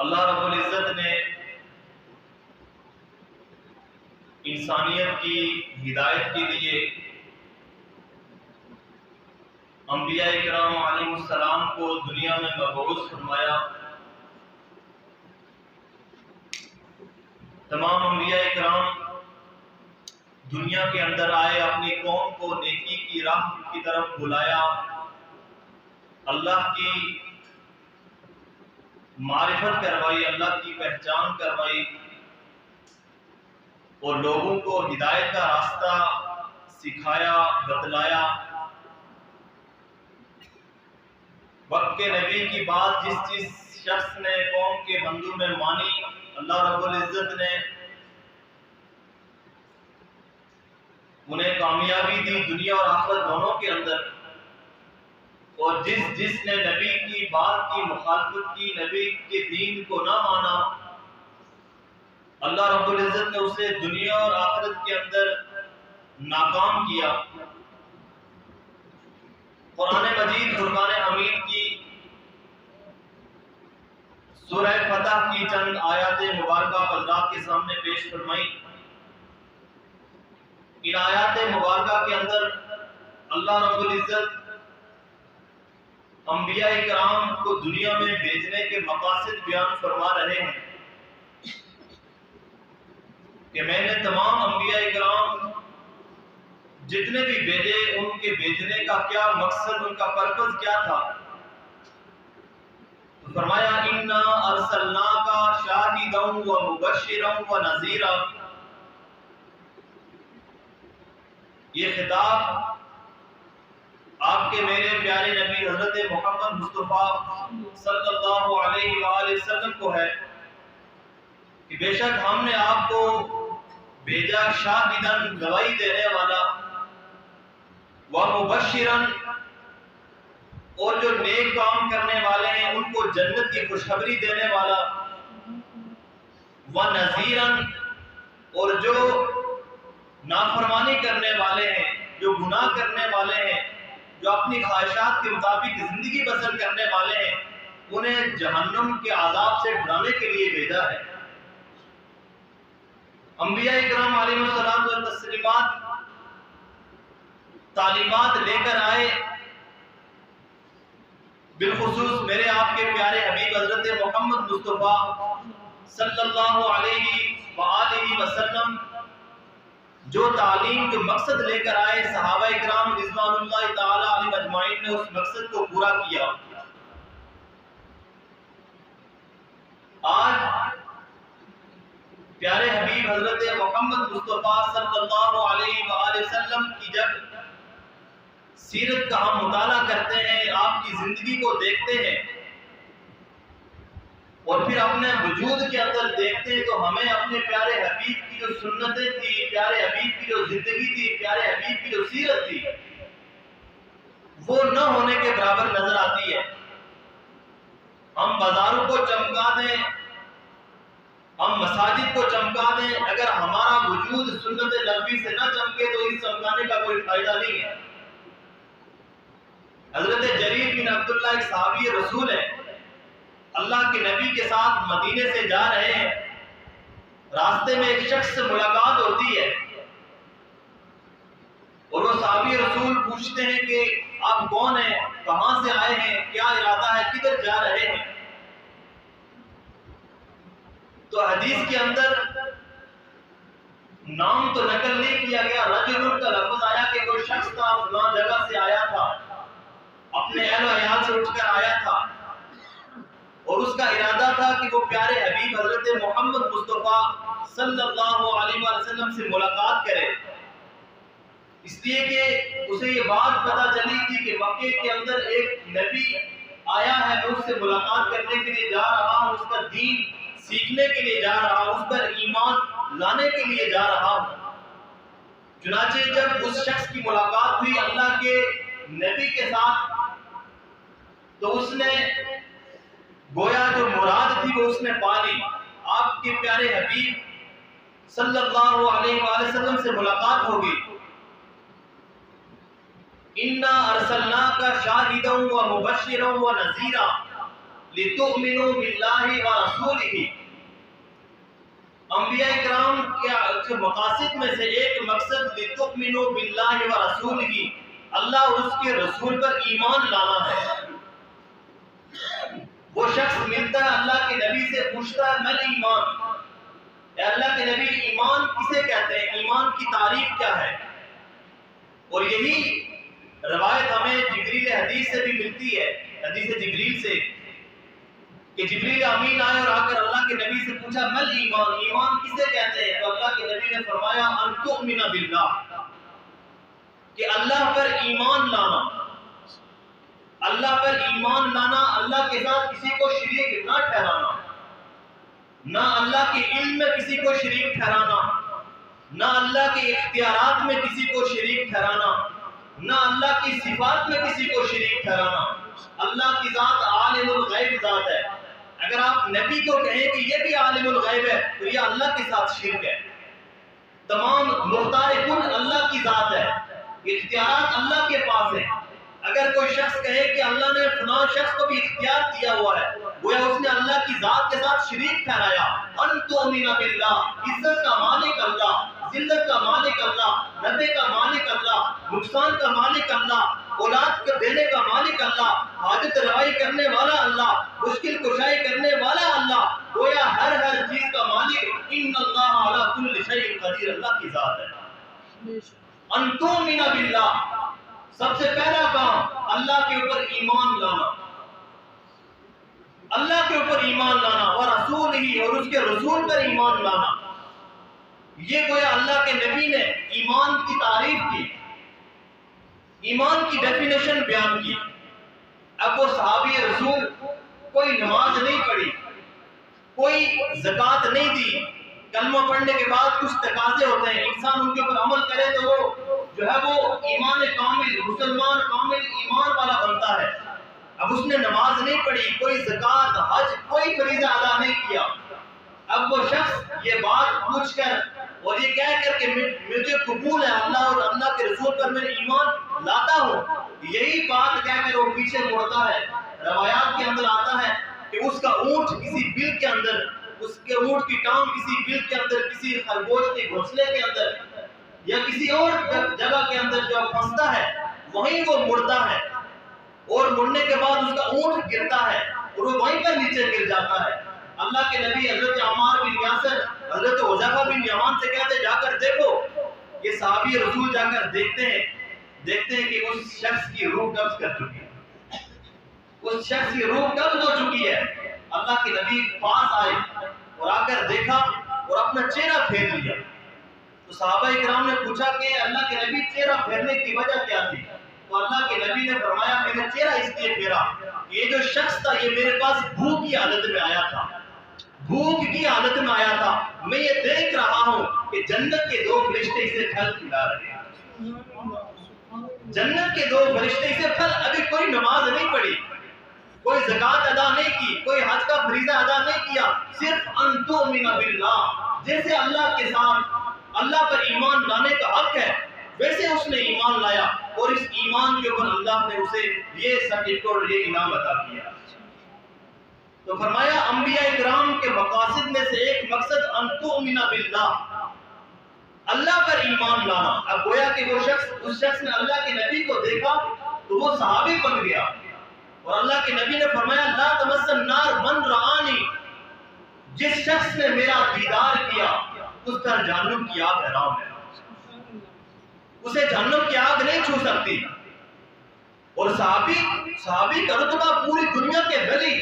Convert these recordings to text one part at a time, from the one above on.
اللہ رب العزت نے انسانیت کی ہدایت کے لیے انبیاء کرام علیہ السلام کو دنیا میں مبعوث فرمایا۔ تمام انبیاء کرام دنیا کے اندر آئے، اپنی قوم کو نیکی کی راہ کی طرف بلایا، اللہ کی معرفت کروائی، اللہ کی پہچان کروائی اور لوگوں کو ہدایت کا راستہ سکھایا، بتلایا۔ وقت کے نبی کی بات جس شخص نے قوم کے بندوں میں مانی، اللہ رب العزت نے انہیں کامیابی دی دنیا اور آخرت دونوں کے اندر، اور جس نے نبی کی بات کی مخالفت کی، نبی کے دین کو نہ مانا، اللہ رب العزت نے اسے دنیا اور آخرت کے اندر ناکام کیا۔ قرآن مجید فرقان حمید کی سورہ فتح کی چند آیات مبارکہ حضرات کے سامنے پیش فرمائی۔ ان آیات مبارکہ کے اندر اللہ رب العزت انبیاء کرام کو دنیا میں بھیجنے کے مقاصد بیان فرما رہے ہیں کہ میں نے تمام انبیاء کرام جتنے بھی بھیجے، ان کے بھیجنے کا کیا مقصد، ان کا پرپس کیا تھا۔ تو فرمایا اِنَّا أَرْسَلْنَاكَ شَاهِدًا وَمُبَشِّرًا وَنَذِيرًا۔ یہ خطاب آپ کے میرے پیارے نبی حضرت محمد مصطفیٰ صلی اللہ علیہ وآلہ وسلم کو ہے کہ بے شک ہم نے آپ کو بھیجا شاہدن، گواہی دینے والا، ومبشرن، اور جو نیک کام کرنے والے ہیں ان کو جنت کی خوشخبری دینے والا، ونذیرن، اور جو نافرمانی کرنے والے ہیں، جو گناہ کرنے والے ہیں، جو اپنی خواہشات کے مطابق زندگی بسر کرنے والے ہیں، انہیں جہنم کے عذاب سے ڈرانے کے لیے بھیجا ہے۔ انبیاء کرام علیہ السلام و تسلیمات تعلیمات لے کر آئے، بالخصوص میرے آپ کے پیارے حبیب حضرت محمد مصطفیٰ صلی اللہ علیہ وآلہ وسلم جو تعلیم کے مقصد لے کر آئے، صحابہ کرام رضوان اللہ تعالی علیہم اجمعین نے اس مقصد کو پورا کیا۔ آج پیارے حبیب حضرت محمد مصطفیٰ صلی اللہ علیہ وآلہ وسلم کی جب سیرت کا ہم مطالعہ کرتے ہیں، آپ کی زندگی کو دیکھتے ہیں اور پھر اپنے وجود کے اندر دیکھتے ہیں، تو ہمیں اپنے پیارے حبیب کی جو سنتیں تھی، پیارے حبیب کی جو زندگی تھی، پیارے حبیب کی جو سیرت تھی، وہ نہ ہونے کے برابر نظر آتی ہے۔ ہم بازاروں کو چمکا دیں، ہم مساجد کو چمکا دیں، اگر ہمارا وجود سنت نبوی سے نہ چمکے تو اس چمکانے کا کوئی فائدہ نہیں ہے۔ حضرت جریر بن عبداللہ ایک صحابی رسول ہے، اللہ کے نبی کے ساتھ مدینے سے جا رہے ہیں، راستے میں ایک شخص سے ملاقات ہوتی ہے اور وہ صحابی رسول پوچھتے ہیں کہ آپ کون ہیں، کہاں سے آئے ہیں، کیا ارادہ ہے، کدھر جا رہے ہیں؟ تو حدیث کے اندر نام تو نقل نہیں کیا گیا، رجل کا لفظ آیا کہ کوئی شخص تھا، فلاں جگہ سے آیا تھا، اپنے اہل و عیال سے اٹھ کر آیا تھا، اور اس کا ارادہ تھا کہ وہ پیارے حبیب حضرت محمد مصطفیٰ صلی اللہ علیہ وسلم سے ملاقات کرے، اس لیے کہ اسے یہ بات پتہ چلی تھی کہ مکے کے اندر ایک نبی آیا ہے، میں اس سے ملاقات کرنے کے لیے جا رہا ہوں، اس کا دین سیکھنے کے لیے جا رہا ہوں، اس پر ایمان لانے کے لیے جا رہا ہوں۔ چنانچہ جب اس شخص کی ملاقات ہوئی اللہ کے نبی کے ساتھ، تو اس نے گویا جو مراد تھی وہ اس نے پا لی، آپ کے پیارے حبیب صلی اللہ علیہ وآلہ وسلم سے ملاقات ہوگی۔ اِنَّا أَرْسَلْنَاكَ شَاهِدًا وَمُبَشِّرًا وَنَذِيرًا لِتُؤْمِنُوا بِاللَّهِ وَرَسُولِهِ کے مقاصد میں سے ایک مقصد لتؤمنوا باللہ ورسولہ، اللہ اور اس کے رسول پر ایمان لانا ہے۔ وہ شخص ملتا ہے اللہ کے نبی سے، پوچھتا ہے مل ایمان، اے اللہ کے نبی ایمان کسے کہتے ہیں، ایمان کی تعریف کیا ہے؟ اور یہی روایت ہمیں جبریل حدیث سے بھی ملتی ہے، حدیث جبریل سے، کہ جبریل امین آئے اور آ کر اللہ کے نبی سے پوچھا مل ایمان، ایمان کسے کہتے ہیں؟ تو اللہ کے نبی نے فرمایا ان تؤمن باللہ، کہ اللہ پر ایمان لانا، اللہ پر ایمان لانا، اللہ کے ساتھ کسی کو شریک نہ ٹھہرانا، نہ اللہ کے علم میں کسی کو شریک ٹھہرانا، نہ اللہ کے اختیارات میں کسی کو شریک ٹھہرانا، نہ اللہ کی صفات میں کسی کو شریک ٹھہرانا۔ اللہ کی ذات عالم الغیب ذات ہے، اگر آپ نبی کو کہیں کہ یہ بھی عالم الغیب ہے تو یہ اللہ کے ساتھ شرک ہے۔ تمام مختار کل اللہ کی ذات ہے، اختیارات اللہ کے پاس ہیں۔ اگر کوئی شخص کہے کہ اللہ نے فلاں شخص کو بھی اختیار دیا ہوا ہے، گویا اس نے اللہ کی ذات کے ساتھ شریک ٹھہرایا۔ ان تؤمن باللہ، عزت کا مالک اللہ، ذلت کا مالک اللہ، نفع کا مالک اللہ، نقصان کا مالک اللہ، اولاد کو دینے کا مالک اللہ، حاجت روائی کرنے والا اللہ، مشکل کشائی کرنے والا اللہ، گویا ہر چیز کا مالک۔ ان اللہ علی کل شیء قدیر، اللہ کی ذات ہے۔ ان تؤمن باللہ، سب سے پہلا کام اللہ کے اوپر ایمان لانا، اللہ کے اوپر ایمان لانا، ورسولہ، اور اس کے رسول پر ایمان لانا۔ یہ گویا اللہ کے نبی نے ایمان کی تعریف کی، ایمان کی ڈیفینیشن بیان کی۔ اب وہ صحابی رسول کوئی نماز نہیں پڑھی، کوئی زکوٰۃ نہیں دی، کلمہ پڑھنے کے بعد کچھ تقاضے ہوتے ہیں، انسان ان کے اوپر عمل کرے تو وہ جو ہے وہ ایمان کامل، مسلمان کامل ایمان والا بنتا ہے۔ اب اس نے نماز نہیں پڑھی، کوئی زکوٰۃ، حج، کوئی فریضہ ادا نہیں کیا۔ اب وہ شخص یہ بات پوچھ کر اور یہ کہہ کر کہ مجھے قبول ہے اللہ اور اللہ کے رسول پر میں ایمان لاتا ہوں، یہی بات کہہ کر وہ پیچھے مڑتا ہے۔ روایات کے اندر آتا ہے کہ اس کا اونٹ کسی بل کے اندر، اس کے اونٹ کی ٹانگ کسی بل کے اندر، کسی خرگوش کے گھونسلے کے اندر یا کسی اور جگہ کے اندر جو پھنستا ہے، وہیں وہ مڑتا ہے، اور مڑنے کے بعد اس کا اونٹ گرتا ہے اور وہ وہیں پر نیچے گر جاتا ہے۔ اللہ کے نبی حضرت عمار بن یاسر، حضرت حذیفہ بن یمان سے کہتے جا کر دیکھو، یہ صحابی رسول جا کر دیکھتے ہیں کہ اس شخص کی روح قبض کر چکی ہے، اس شخص کی روح قبض ہو چکی ہے۔ اللہ کے نبی پاس آئے اور آ کر دیکھا اور اپنا چہرہ پھیر لیا۔ تو صحابہ اکرام نے پوچھا کہ اللہ کے نبی چہرہ پھیرنے کی وجہ کیا تھی؟ تو اللہ کے نبی نے فرمایا میں نے چہرہ اس لیے پھیرا کہ یہ جو شخص تھا یہ میرے پاس بھوک کی حالت میں آیا تھا، بھوک کی حالت میں آیا تھا، میں یہ دیکھ رہا ہوں کہ جنت کے دو فرشتے اسے پھل کھلا رہے ہیں، جنت کے دو فرشتے اسے پھل۔ ابھی کوئی نماز نہیں پڑھی، کوئی زکوٰۃ ادا نہیں کی، کوئی حج کا فریضہ ادا نہیں کیا، صرف ان تؤمن باللہ، جیسے اللہ کے ساتھ اللہ پر ایمان لانے کا حق ہے ویسے اس نے ایمان لایا، اور اس ایمان کے اوپر اللہ نے اسے یہ سرٹیفکیٹ اور یہ انعام عطا کیا۔ تو فرمایا انبیاء کرام کے مقاصد میں سے ایک مقصد ان تؤمن باللہ، اللہ پر ایمان لانا۔ اب گویا کہ وہ شخص، اس شخص نے اللہ کے نبی کو دیکھا تو وہ صحابی بن گیا، اور اللہ کے نبی نے فرمایا لا تمس النار من رآنی، جس شخص نے میرا دیدار کیا اس پر جہنم کی آگ حرام ہے، اسے جہنم کی آگ نہیں چھو سکتی۔ اور صحابی کا رتبہ پوری دنیا کے ولی،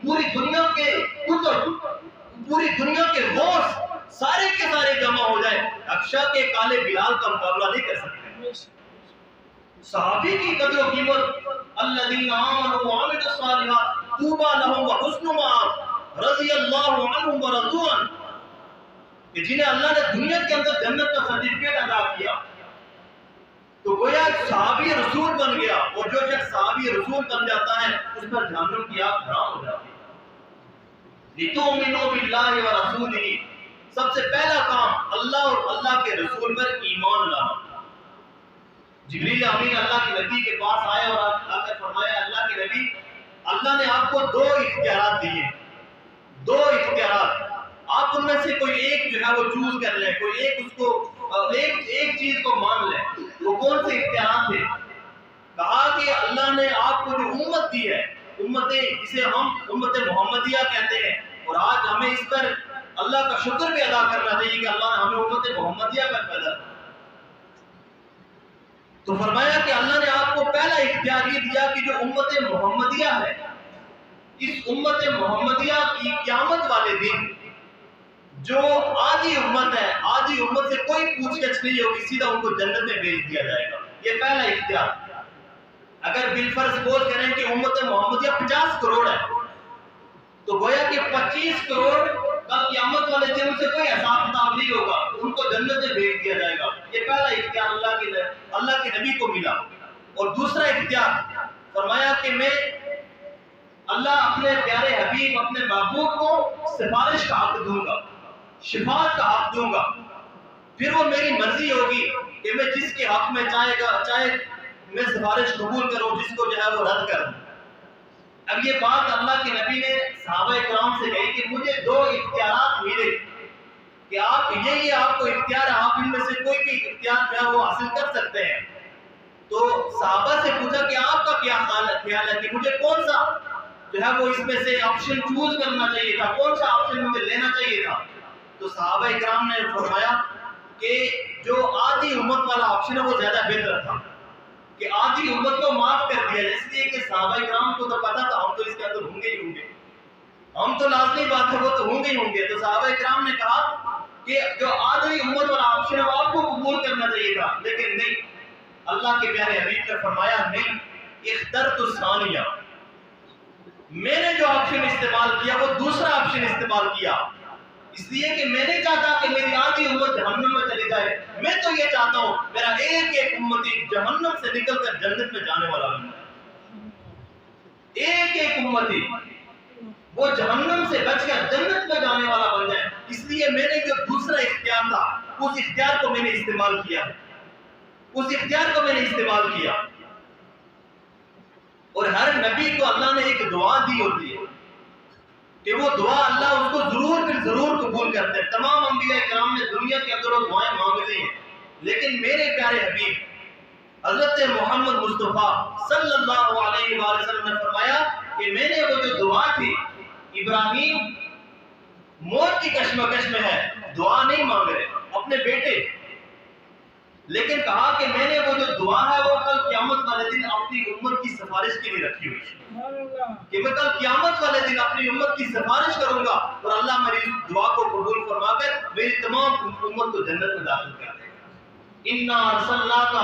پوری دنیا کے کتب، پوری دنیا کے غوث سارے کے سارے جمع ہو جائے، اکشا کے کالے بلال کا مقابلہ نہیں کر سکتے۔ صحابی کی قدر و قیمت، الذین آمنوا وعملوا الصالحات طوبی لہم وحسن مآب رضی اللہ عنہم ورضوا عنہ، کہ جنہیں اللہ نے دنیا کے اندر جنت کا سرٹیفکیٹ عطا کیا، تو گویا صحابی رسول بن گیا، اور جو شخص صحابی رسول بن جاتا ہے اس پر جہنم کی آگ حرام ہو جاتی ہے۔ لِتُؤْمِنُوا بِاللَّهِ وَرَسُولِهِ، سب سے پہلا کام اللہ اور اللہ کے رسول پر ایمان لانا۔ جبریل امین اللہ کے نبی کے پاس آئے اور آ کر فرمایا اللہ کے نبی، اللہ نے آپ کو دو اختیارات دیے، دو اختیارات، آپ آپ ان میں سے کوئی ایک جو ہے وہ چوز کر لیں، کوئی ایک اس کو ایک چیز کو مان لیں، وہ کون سے اختیارات تھے؟ کہا کہ اللہ نے آپ کو جو امت دی ہے، جسے ہم امت محمدیہ کہتے ہیں، اور آج ہمیں اس پر اللہ کا شکر بھی ادا کرنا چاہیے کہ اللہ نے ہمیں امت محمدیہ پر پیدا کیا۔ تو فرمایا کہ اللہ نے آپ کو پہلا اختیار یہ دیا کہ جو امت محمدیہ ہے، اس امت محمدیہ کی قیامت والے دن جو آدھی امت ہے، آدھی امت سے کوئی پوچھ گچھ نہیں ہوگی، سیدھا ان کو جنت میں بھیج دیا جائے گا۔ یہ پہلا اختیار۔ اگر بالفرض سپوز کریں کہ امت محمدیہ 50 کروڑ ہے، تو گویا کہ 25 کروڑ کل قیامت والے دن ان سے کوئی حساب کتاب نہیں ہوگا، ان کو جنت میں بھیج دیا جائے گا۔ یہ پہلا اختیار اللہ کے نبی کو ملا۔ اور دوسرا اختیار فرمایا کہ میں اللہ اپنے پیارے حبیب، اپنے محبوب کو سفارش کا حق دوں گا، شفاعت کا حق دوں گا، پھر وہ میری مرضی ہوگی کہ میں جس کے حق میں چاہے میں سفارش قبول کروں، جس کو جو ہے وہ رد کروں۔ اب یہ بات اللہ کے نبی نے صحابہ کرام سے کہی کہ مجھے 2 اختیارات ملے کہ آپ کو اختیار ہے، آپ ان میں سے کوئی بھی اختیار جو ہے وہ حاصل کر سکتے ہیں۔ تو صحابہ سے پوچھا کہ آپ کا کیا خیال ہے کہ مجھے کون سا جو ہے وہ اس میں سے آپشن چوز کرنا چاہیے تھا، کون سا آپشن مجھے لینا چاہیے تھا؟ تو صحابہ کرام نے فرمایا کہ جو آدھی امت والا آپشن ہے وہ زیادہ بہتر تھا، کہ آدھی امت کو معاف کر دیا، اس لیے کہ صحابہ کرام کو تو پتا تھا ہم تو اس کے اندر ہوں گے ہی ہوں گے، ہم تو لازمی بات ہے وہ تو ہوں گے ہی ہوں گے۔ تو صحابہ کرام نے کہا کہ جو آدھی امت والا آپشن ہے وہ آپ کو قبول کرنا چاہیے تھا، لیکن نہیں، اللہ کے پیارے حبیب نے فرمایا نہیں، اخترت الثانیہ، میں نے جو آپشن استعمال کیا وہ دوسرا آپشن استعمال کیا، اس لیے کہ میں نہیں چاہتا کہ میری آدھی امت جہنم میں چلی جائے، میں تو یہ چاہتا ہوں میرا ایک امتی جہنم سے نکل کر جنت میں جانے والا بن جائے، ایک امتی وہ جہنم سے بچ کر جنت میں جانے والا بن جائے۔ اس لیے میں نے جو دوسرا اختیار تھا اس اختیار کو میں نے استعمال کیا، اور ہر نبی کو اللہ نے ایک دعا دی ہوتی ہے کہ وہ دعا اللہ اس کو ضرور قبول کرتے ہیں۔ تمام انبیاء کرام نے دنیا کے اندر وہ دعائیں مانگ لی ہیں، لیکن میرے پیارے حبیب حضرت محمد مصطفیٰ صلی اللہ علیہ وآلہ وسلم نے فرمایا کہ میں نے وہ جو دعا تھی، ابراہیم موت کی کشمکش میں ہے، دعا نہیں مانگ رہے اپنے بیٹے، لیکن کہا کہ میں نے وہ جو دعا ہے وہ کل قیامت والے دن اپنی امت کی سفارش کے لیے رکھی ہوئی ہے، کہ میں کل قیامت والے دن اپنی امت کی سفارش کروں گا اور اللہ میری دعا کو قبول فرما کر میری تمام امت کو جنت میں داخل کر دے گا۔ اِنَّا أَرْسَلْنَاكَ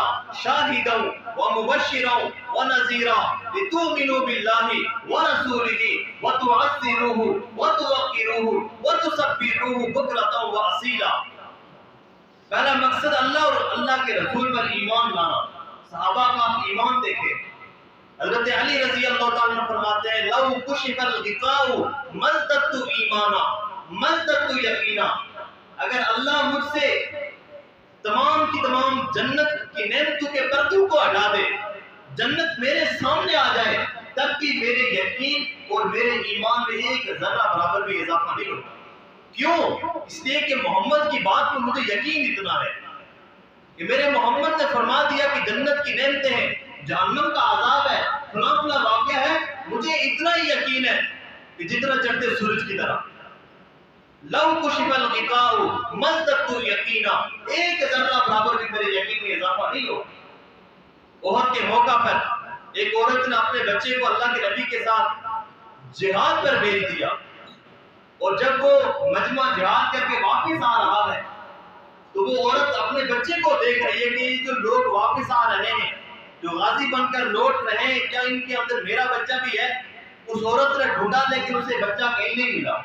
شَاهِدًا وَمُبَشِّرًا وَنَذِيرًا لِتُؤْمِنُوا بِاللَّهِ وَرَسُولِهِ وَتُعَزِّرُوهُ وَتُوَقِّرُوهُ وَتُسَبِّحُوهُ بُكْرَةً وَأَصِيلًا۔ پہلا مقصد اللہ اور اللہ کے رسول پر ایمان لانا۔ صحابہ کا ایمان دیکھیں، حضرت علی رضی اللہ تعالیٰ عنہ فرماتے ہیں لَوْ كُشِفَ الْغِطَاءُ مَزْدَدْتُ إِيمَانًا مَزْدَدْتُ يَقِينًا، اگر اللہ مجھ سے تمام کی تمام جنت کی نعمتوں کے پردوں کو ہٹا دے، جنت میرے سامنے آ جائے، تب بھی میرے یقین اور میرے ایمان میں ایک ذرہ برابر بھی اضافہ نہیں ہوگا۔ کیوں؟ اس لیے کہ محمد کی بات پر مجھے یقین اتنا ہے کہ میرے محمد نے فرما دیا کہ جنت کی نعمتیں ہیں، جہنم کا عذاب ہے، فلاں فلاں واقعہ ہے، مجھے اتنا ہی یقین ہے کہ جتنا چڑھتے سورج کی طرح۔ لو کشف الغطاء مزددت یقینا، ایک ذرہ برابر بھی میرے یقین میں اضافہ نہیں ہو۔ احد کے موقع پر ایک عورت نے اپنے بچے کو اللہ کے نبی کے ساتھ جہاد پر بھیج دیا، اور جب وہ مجمع جہاد کر کے واپس آ رہا ہے تو وہ عورت اپنے بچے کو دیکھ رہی ہے کہ یہ جو لوگ واپس آ رہے ہیں، جو غازی بن کر لوٹ رہے ہیں، کیا ان کے اندر میرا بچہ بھی ہے؟ اس عورت نے ڈھونڈا لیکن اسے بچہ کہیں نہیں ملا۔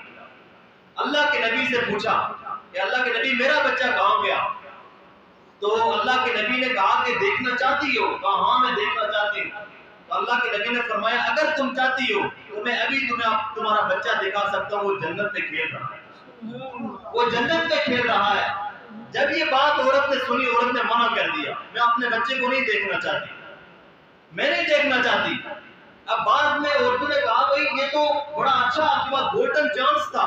اللہ کے نبی سے پوچھا کہ اللہ کے نبی میرا بچہ کہاں گیا؟ تو اللہ کے نبی نے کہا کہ دیکھنا چاہتی ہو؟ کہا ہاں میں دیکھنا چاہتی ہوں۔ تو اللہ کے نبی نے فرمایا اگر تم چاہتی ہو تو میں ابھی تمہیں تمہارا بچہ دکھا سکتا ہوں، وہ جنت میں کھیل رہا ہے، وہ جنت میں کھیل رہا ہے۔ جب یہ بات عورت نے سنی، عورت نے منع کر دیا، میں اپنے بچے کو نہیں دیکھنا چاہتی، میں نہیں دیکھنا چاہتی۔ اب بعد میں عورتوں نے کہا بھائی یہ تو بڑا اچھا آپ کے پاس گولڈن چانس تھا،